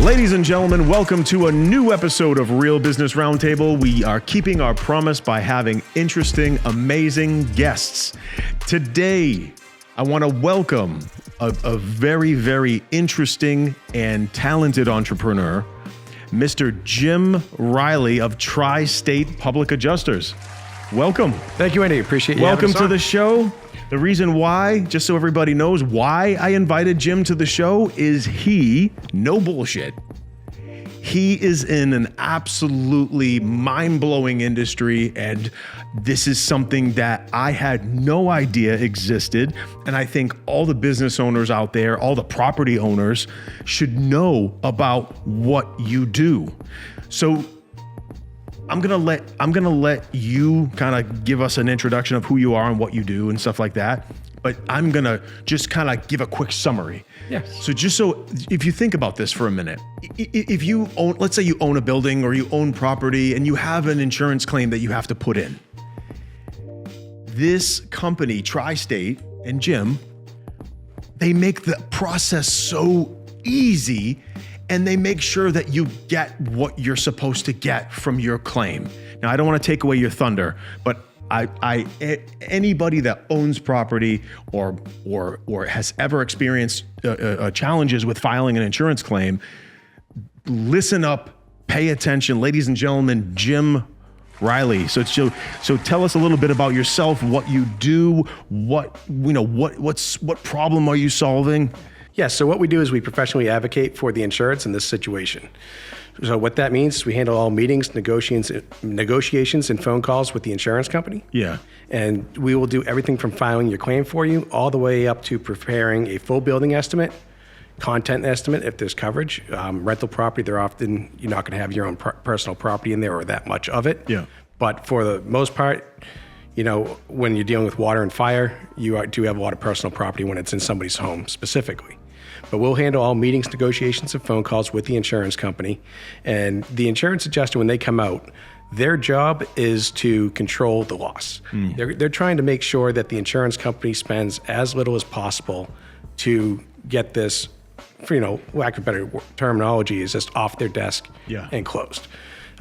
Ladies and gentlemen, welcome to a new episode of Real Business Roundtable. We are keeping our promise by having interesting, amazing guests. Today, I want to welcome a very, very interesting and talented entrepreneur, Mr. Jim Riley of Tri-State Public Adjusters. Welcome. Thank you, Andy. Appreciate you. Welcome to the show. The reason why, just so everybody knows why I invited Jim to the show, is no bullshit, he is in an absolutely mind-blowing industry, and this is something that I had no idea existed. And I think all the business owners out there, all the property owners should know about what you do. So I'm gonna let you kind of give us an introduction of who you are and what you do and stuff like that. But I'm gonna just kind of give a quick summary. Yes. So if you think about this for a minute, if you own, let's say you own a building or you own property and you have an insurance claim that you have to put in. This company, Tri-State and Jim, they make the process so easy, and they make sure that you get what you're supposed to get from your claim. Now, I don't want to take away your thunder, but anybody that owns property or has ever experienced challenges with filing an insurance claim, listen up, pay attention, ladies and gentlemen. Jim Riley. So tell us a little bit about yourself, what you do, what problem are you solving? Yes, so what we do is we professionally advocate for the insurance in this situation. So what that means is we handle all meetings, negotiations, and phone calls with the insurance company. Yeah. And we will do everything from filing your claim for you all the way up to preparing a full building estimate, content estimate if there's coverage. Rental property, you're not going to have your own personal property in there or that much of it. Yeah. But for the most part, when you're dealing with water and fire, you do have a lot of personal property when it's in somebody's home specifically. But we'll handle all meetings, negotiations, and phone calls with the insurance company. And the insurance adjuster, when they come out, their job is to control the loss. They're trying to make sure that the insurance company spends as little as possible to get this, for lack of better terminology, is just off their desk and closed.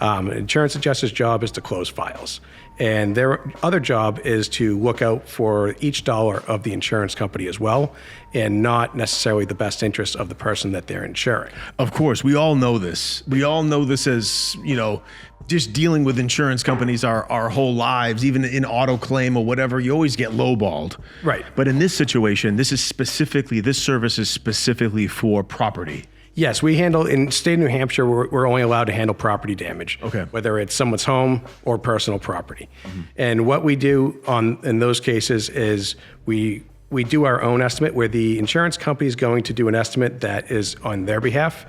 Insurance adjuster's job is to close files. And their other job is to look out for each dollar of the insurance company as well, and not necessarily the best interest of the person that they're insuring. Of course, we all know this. We all know this as, just dealing with insurance companies our whole lives, even in auto claim or whatever, you always get lowballed. Right. But in this situation, this service is specifically for property. Yes, we handle, in state of New Hampshire, we're only allowed to handle property damage. Okay. Whether it's someone's home or personal property. Mm-hmm. And what we do in those cases is we do our own estimate, where the insurance company is going to do an estimate that is on their behalf.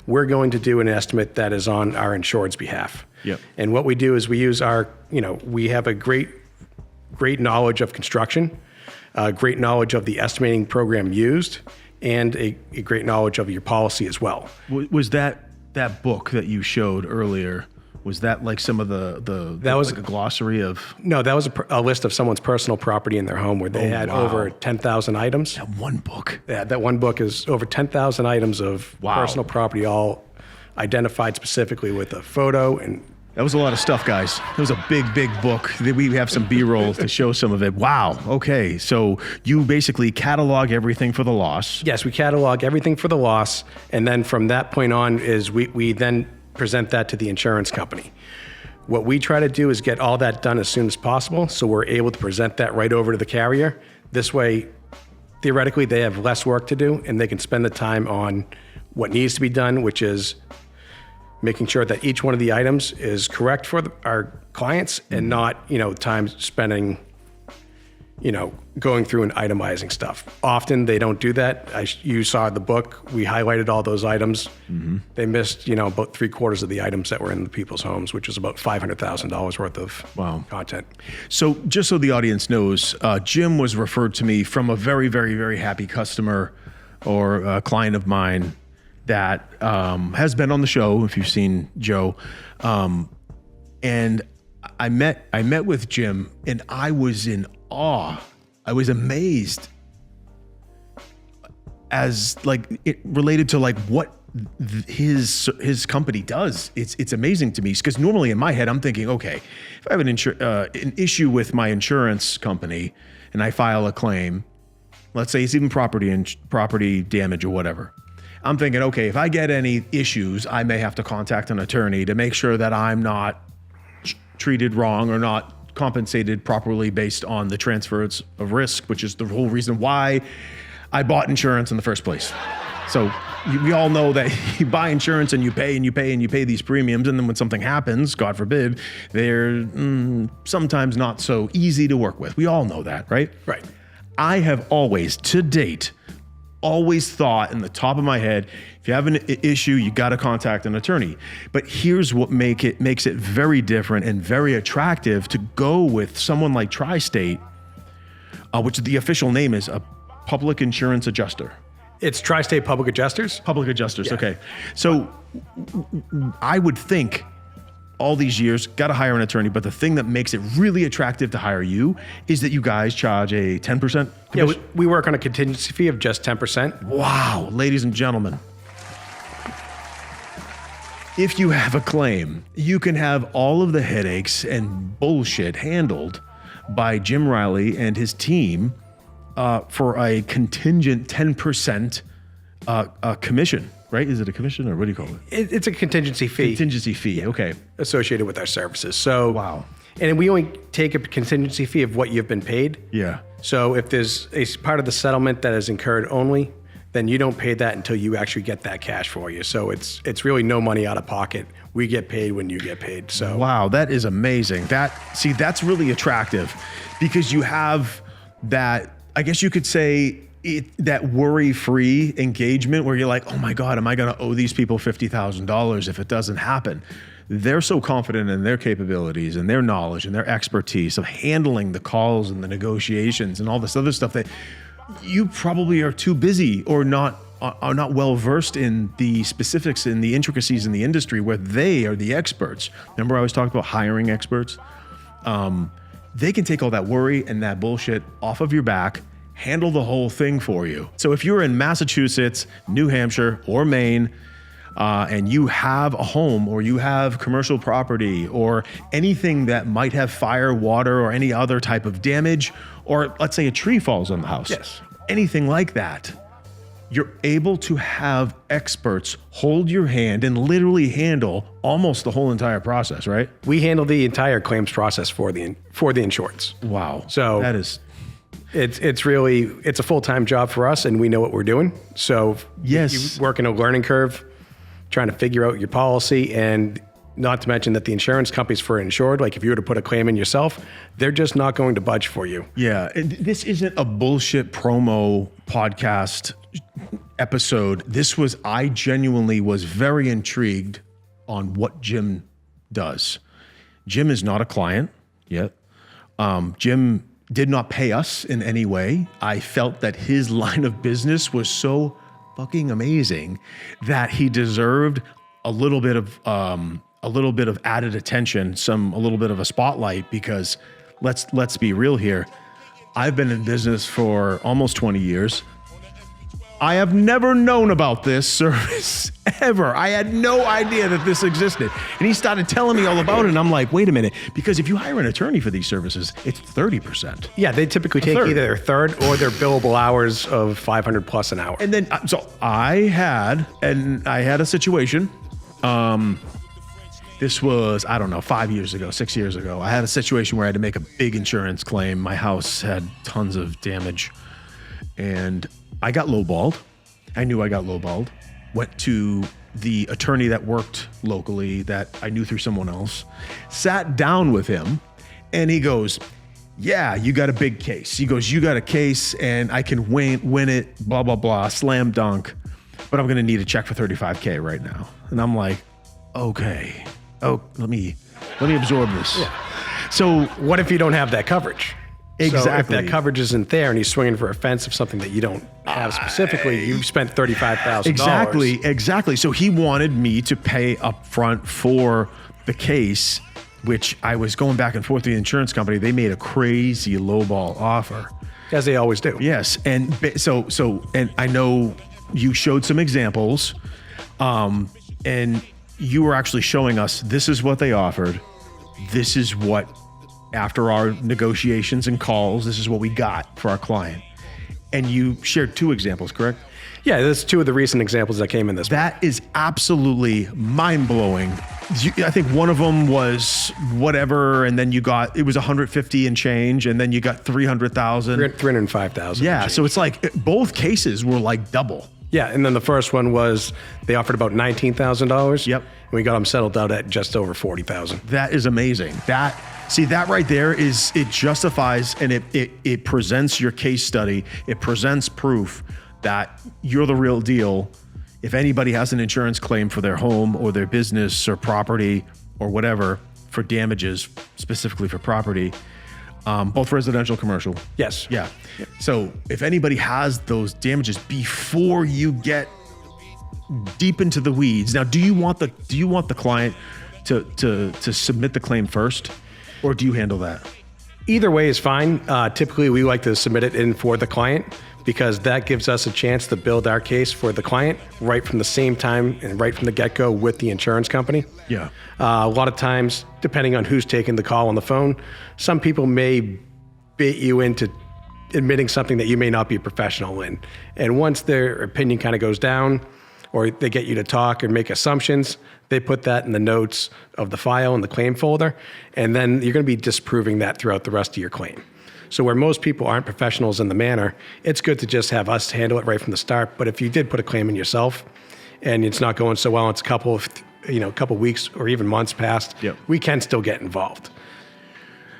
We're going to do an estimate that is on our insured's behalf. Yep. And what we do is we use we have a great knowledge of construction, great knowledge of the estimating program used, and a great knowledge of your policy as well. Was that book that you showed earlier, was that like some of that was like a glossary of? No, that was a list of someone's personal property in their home where they had over 10,000 items. That one book? Yeah, that one book is over 10,000 items of personal property, all identified specifically with a photo. And that was a lot of stuff, guys. It was a big, big book. We have some B-roll to show some of it. Wow. Okay. So you basically catalog everything for the loss. Yes, we catalog everything for the loss. And then from that point on is we then present that to the insurance company. What we try to do is get all that done as soon as possible, so we're able to present that right over to the carrier. This way, theoretically, they have less work to do, and they can spend the time on what needs to be done, which is making sure that each one of the items is correct for our clients, and not, time spending, going through and itemizing stuff. Often they don't do that. You saw the book, we highlighted all those items. Mm-hmm. They missed, about 3/4 of the items that were in the people's homes, which is about $500,000 worth of content. So just so the audience knows, Jim was referred to me from a very, very, very happy customer or a client of mine that has been on the show, if you've seen Joe. And I met with Jim, and I was in awe. I was amazed as it related to what his company does. It's amazing to me because normally in my head I'm thinking, okay, if I have an issue with my insurance company and I file a claim, let's say it's even property damage or whatever, I'm thinking, okay, if I get any issues, I may have to contact an attorney to make sure that I'm not treated wrong or not compensated properly based on the transfers of risk, which is the whole reason why I bought insurance in the first place. So we all know that you buy insurance and you pay and you pay and you pay these premiums, and then when something happens, God forbid, they're sometimes not so easy to work with. We all know that, right? Right. I have always, to date, thought in the top of my head, if you have an issue, you got to contact an attorney. But here's what makes it very different and very attractive to go with someone like Tri-State, which the official name is a public insurance adjuster. It's Tri-State Public Adjusters? Public adjusters, Yeah. okay. So I would think all these years, got to hire an attorney, but the thing that makes it really attractive to hire you is that you guys charge a 10% commission? Yeah, we work on a contingency fee of just 10%. Wow, ladies and gentlemen. If you have a claim, you can have all of the headaches and bullshit handled by Jim Riley and his team for a contingent 10% commission, right? Is it a commission or what do you call it? It's a contingency fee. Contingency fee, okay. Associated with our services. So, Wow. And we only take a contingency fee of what you've been paid. Yeah. So if there's a part of the settlement that is incurred only, then you don't pay that until you actually get that cash for you. So it's really no money out of pocket. We get paid when you get paid. So Wow, that is amazing. That's really attractive because you have that, I guess you could say, that worry-free engagement where you're like, oh my God, am I going to owe these people $50,000 if it doesn't happen? They're so confident in their capabilities and their knowledge and their expertise of handling the calls and the negotiations and all this other stuff that you probably are too busy or are not well versed in the specifics and the intricacies in the industry where they are the experts. Remember I always talked about hiring experts? They can take all that worry and that bullshit off of your back, handle the whole thing for you. So if you're in Massachusetts, New Hampshire, or Maine, and you have a home or you have commercial property or anything that might have fire, water, or any other type of damage, or let's say a tree falls on the house, Yes. anything like that, you're able to have experts hold your hand and literally handle almost the whole entire process, right? we handle the entire claims process for the insureds. Wow. So that is... It's really a full-time job for us, and we know what we're doing. So Yes. you work in a learning curve, trying to figure out your policy, and not to mention that the insurance companies for insured, like if you were to put a claim in yourself, they're just not going to budge for you. Yeah, and this isn't a bullshit promo podcast episode. I genuinely was very intrigued on what Jim does. Jim is not a client yet. Jim did not pay us in any way. I felt that his line of business was so fucking amazing that he deserved a little bit of added attention, a little bit of a spotlight, because let's be real here. I've been in business for almost 20 years. I have never known about this service ever. I had no idea that this existed. And he started telling me all about it. And I'm like, wait a minute, because if you hire an attorney for these services, it's 30%. Yeah, they typically take third. either their third or their billable hours of 500 plus an hour. And then, so I had a situation. This was, 5 years ago, 6 years ago. I had a situation where I had to make a big insurance claim. My house had tons of damage. And I got lowballed. I knew I got lowballed. Went to the attorney that worked locally that I knew through someone else. Sat down with him, and he goes, yeah, you got a big case. He goes, you got a case, and I can win it, blah, blah, blah, slam dunk. But I'm going to need a check for $35K right now. And I'm like, okay. Oh, let me absorb this. Yeah. So what if you don't have that coverage? Exactly. So if that coverage isn't there and he's swinging for a fence of something that you don't have specifically, you've spent $35,000. Exactly. So he wanted me to pay up front for the case, which I was going back and forth with the insurance company. They made a crazy lowball offer. As they always do. Yes. And so I know you showed some examples. And you were actually showing us, this is what they offered. This is what, after our negotiations and calls, this is what we got for our client. And you shared 2 examples, correct? Yeah, that's 2 of the recent examples that came in this. That is absolutely mind-blowing. I think one of them was whatever, and then it was 150 and change, and then you got 300,000. 305,000. Yeah, so it's like both cases were like double. Yeah, and then the first one was they offered about $19,000. Yep. And we got them settled out at just over $40,000. That is amazing. That right there is, it justifies and it presents your case study. It presents proof that you're the real deal. If anybody has an insurance claim for their home or their business or property or whatever for damages, specifically for property, both residential, commercial. Yes. Yeah. So if anybody has those damages before you get deep into the weeds, now, do you want the client to submit the claim first, or do you handle that? Either way is fine. Typically, we like to submit it in for the client because that gives us a chance to build our case for the client right from the same time and right from the get-go with the insurance company. Yeah. A lot of times, depending on who's taking the call on the phone, some people may bait you into admitting something that you may not be professional in. And once their opinion kind of goes down, or they get you to talk or make assumptions, they put that in the notes of the file in the claim folder, and then you're going to be disproving that throughout the rest of your claim. So where most people aren't professionals in the manner, it's good to just have us handle it right from the start. But if you did put a claim in yourself and it's not going so well, it's a couple of weeks or even months past, Yep. we can still get involved.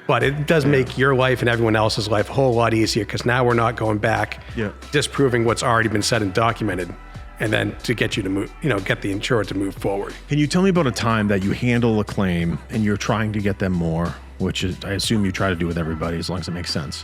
But it does make your life and everyone else's life a whole lot easier because now we're not going back, disproving what's already been said and documented, and then to get you to move, get the insurer to move forward. Can you tell me about a time that you handle a claim and you're trying to get them more, which is, I assume you try to do with everybody as long as it makes sense.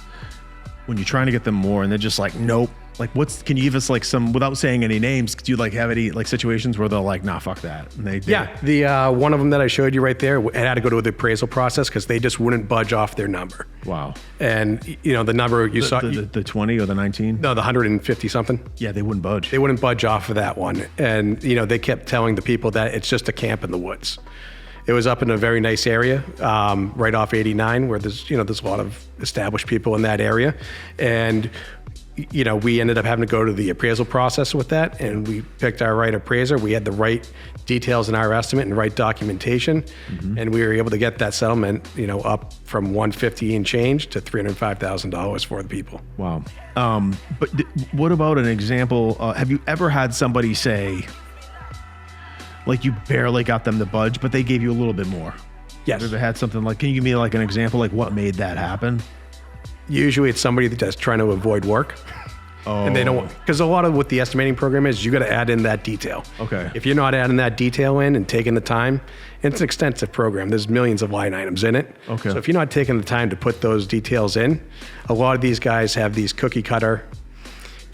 When you're trying to get them more and they're just like, nope. Like can you give us like some, without saying any names, do you like have any like situations where they're like, nah, fuck that? And they the one of them that I showed you right there, it had to go to the appraisal process because they just wouldn't budge off their number. Wow. And the number you saw. The 20 or the 19? No, the 150 something. Yeah, they wouldn't budge. They wouldn't budge off of that one. And, they kept telling the people that it's just a camp in the woods. It was up in a very nice area, right off 89, where there's a lot of established people in that area. And, we ended up having to go to the appraisal process with that, and we picked our right appraiser. We had the right details in our estimate and the right documentation, and we were able to get that settlement, up from 150 and change to $305,000 for the people. Wow. But what about an example? Have you ever had somebody say, like you barely got them to budge, but they gave you a little bit more? Yes. Have you ever had something like, can you give me like an example, like what made that happen? Usually it's somebody that's trying to avoid work. Oh. And they don't, because a lot of what the estimating program is, you got to add in that detail. Okay. If you're not adding that detail in and taking the time, it's an extensive program. There's millions of line items in it. Okay. So if you're not taking the time to put those details in, a lot of these guys have these cookie cutter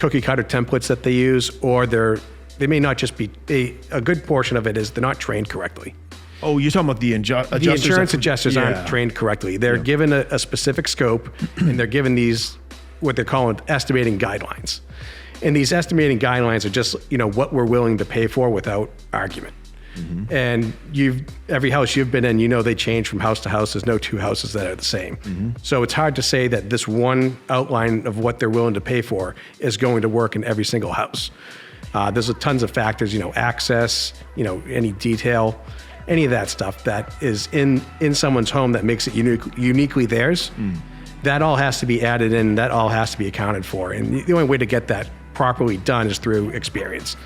templates that they use, or they may not just be, a good portion of it is they're not trained correctly. Oh, you're talking about the adjusters? The insurance adjusters aren't trained correctly. They're given a specific scope, and they're given these, what they're calling estimating guidelines. And these estimating guidelines are just, what we're willing to pay for without argument. And every house you've been in, they change from house to house. There's no two houses that are the same. So it's hard to say that this one outline of what they're willing to pay for is going to work in every single house. There's tons of factors, access, any detail, any of that stuff that is in someone's home that makes it uniquely theirs. That all has to be added in, that all has to be accounted for. And the only way to get that properly done is through experience.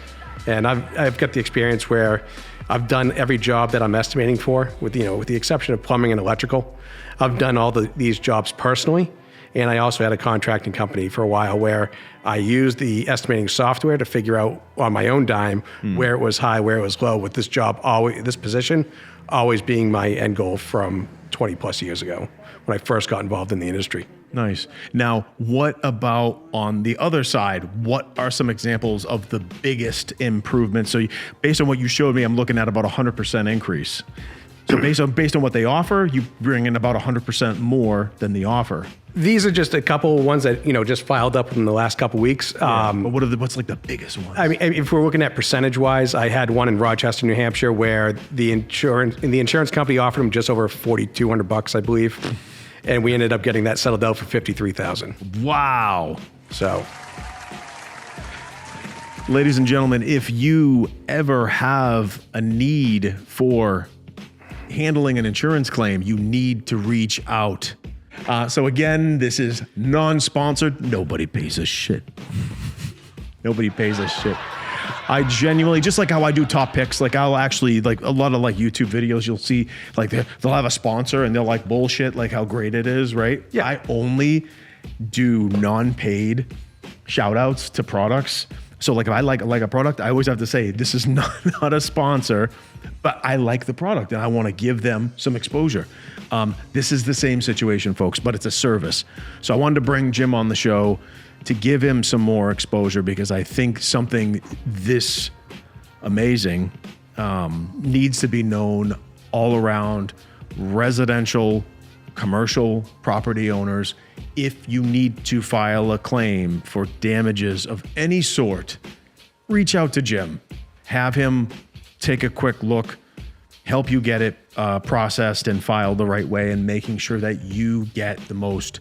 And I've got the experience where I've done every job that I'm estimating for, with the exception of plumbing and electrical. I've done all these jobs personally. And I also had a contracting company for a while where I used the estimating software to figure out on my own dime where it was high, where it was low, with this job, this position always being my end goal from 20 plus years ago when I first got involved in the industry. Nice. Now, what about on the other side? What are some examples of the biggest improvements? So based on what you showed me, I'm looking at about 100% increase. So based on what they offer, you bring in about 100% more than the offer. These are just a couple ones that, just filed up in the last couple weeks. But what's like the biggest ones? I mean, if we're looking at percentage-wise, I had one in Rochester, New Hampshire, where the insurance company offered them just over $4,200, I believe, and we ended up getting that settled out for $53,000. Wow. So, ladies and gentlemen, if you ever have a need for handling an insurance claim, you need to reach out. So again, this is non-sponsored. Nobody pays us shit. Nobody pays us shit. I genuinely, just like how I do top picks, like I'll actually, like a lot of like YouTube videos, you'll see like they'll have a sponsor and they'll like bullshit like how great it is, right? Yeah. I only do non-paid shout outs to products. So like if I like a product, I always have to say, this is not a sponsor, but I like the product and I want to give them some exposure. This is the same situation, folks, but it's a service. So I wanted to bring Jim on the show to give him some more exposure because I think something this amazing needs to be known all around residential, commercial property owners. If you need to file a claim for damages of any sort, reach out to Jim. Have him take a quick look, help you get it processed and filed the right way, and making sure that you get the most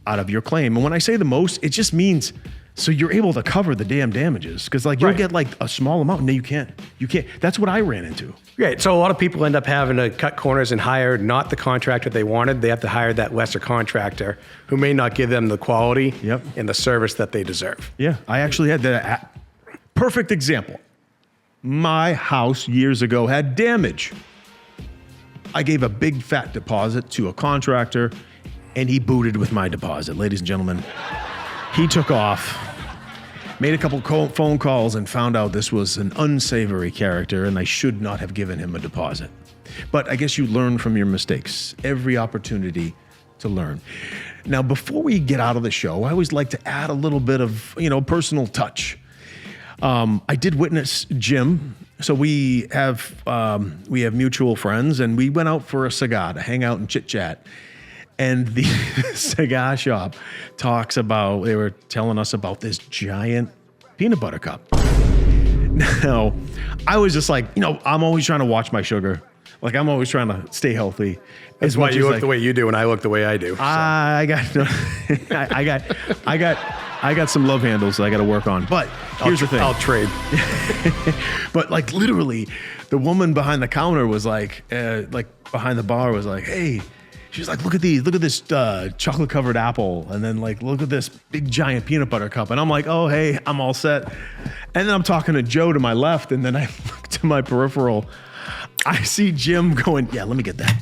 out of your claim. And when I say the most, it just means so you're able to cover the damn damages. Because like you'll get like a small amount. No, you can't. That's what I ran into. Right. So a lot of people end up having to cut corners and hire not the contractor they wanted. They have to hire that lesser contractor who may not give them the quality and the service that they deserve. Yeah. I actually had that perfect example. My house years ago had damage. I gave a big fat deposit to a contractor and he booted with my deposit. Ladies and gentlemen, he took off, made a couple phone calls and found out this was an unsavory character and I should not have given him a deposit. But I guess you learn from your mistakes. Every opportunity to learn. Now, before we get out of the show, I always like to add a little bit of, personal touch. I did witness Jim. So we have mutual friends and we went out for a cigar to hang out and chit chat. And the cigar shop they were telling us about this giant peanut butter cup. Now, I was just like, I'm always trying to watch my sugar. Like I'm always trying to stay healthy. That's why you look the way you do and I look the way I do. So. I got some love handles that I got to work on. But here's the thing. I'll trade. But like literally, the woman behind the counter was like behind the bar was like, hey. She's like, look at this chocolate covered apple. And then like, look at this big giant peanut butter cup. And I'm like, oh, hey, I'm all set. And then I'm talking to Joe to my left. And then I look to my peripheral. I see Jim going, yeah, let me get that.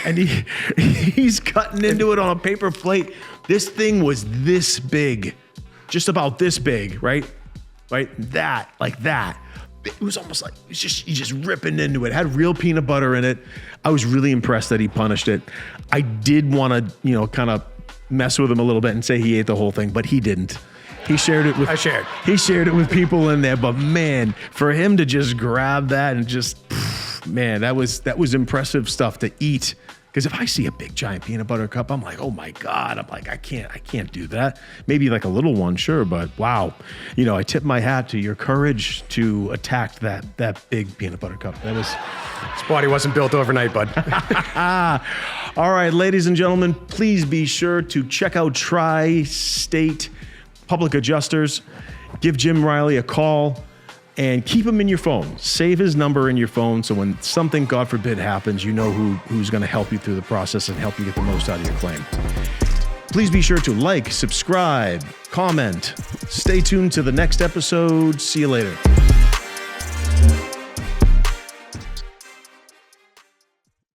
And he's cutting into it on a paper plate. This thing was this big, just about this big, right? That, like that. It was almost like he's just ripping into it. It had real peanut butter in it. I was really impressed that he punished it. I did want to, kind of mess with him a little bit and say he ate the whole thing, but he didn't. He shared it with. I shared. He shared it with people in there, but man, for him to just grab that and just, man, that was impressive stuff to eat. Because if I see a big giant peanut butter cup, I'm like, oh my God. I'm like, I can't do that. Maybe like a little one, sure, but wow. I tip my hat to your courage to attack that big peanut butter cup. This body wasn't built overnight, bud. All right, ladies and gentlemen, please be sure to check out Tri-State Public Adjusters. Give Jim Riley a call. And keep him in your phone. Save his number in your phone so when something, God forbid, happens, you know who's going to help you through the process and help you get the most out of your claim. Please be sure to like, subscribe, comment. Stay tuned to the next episode. See you later.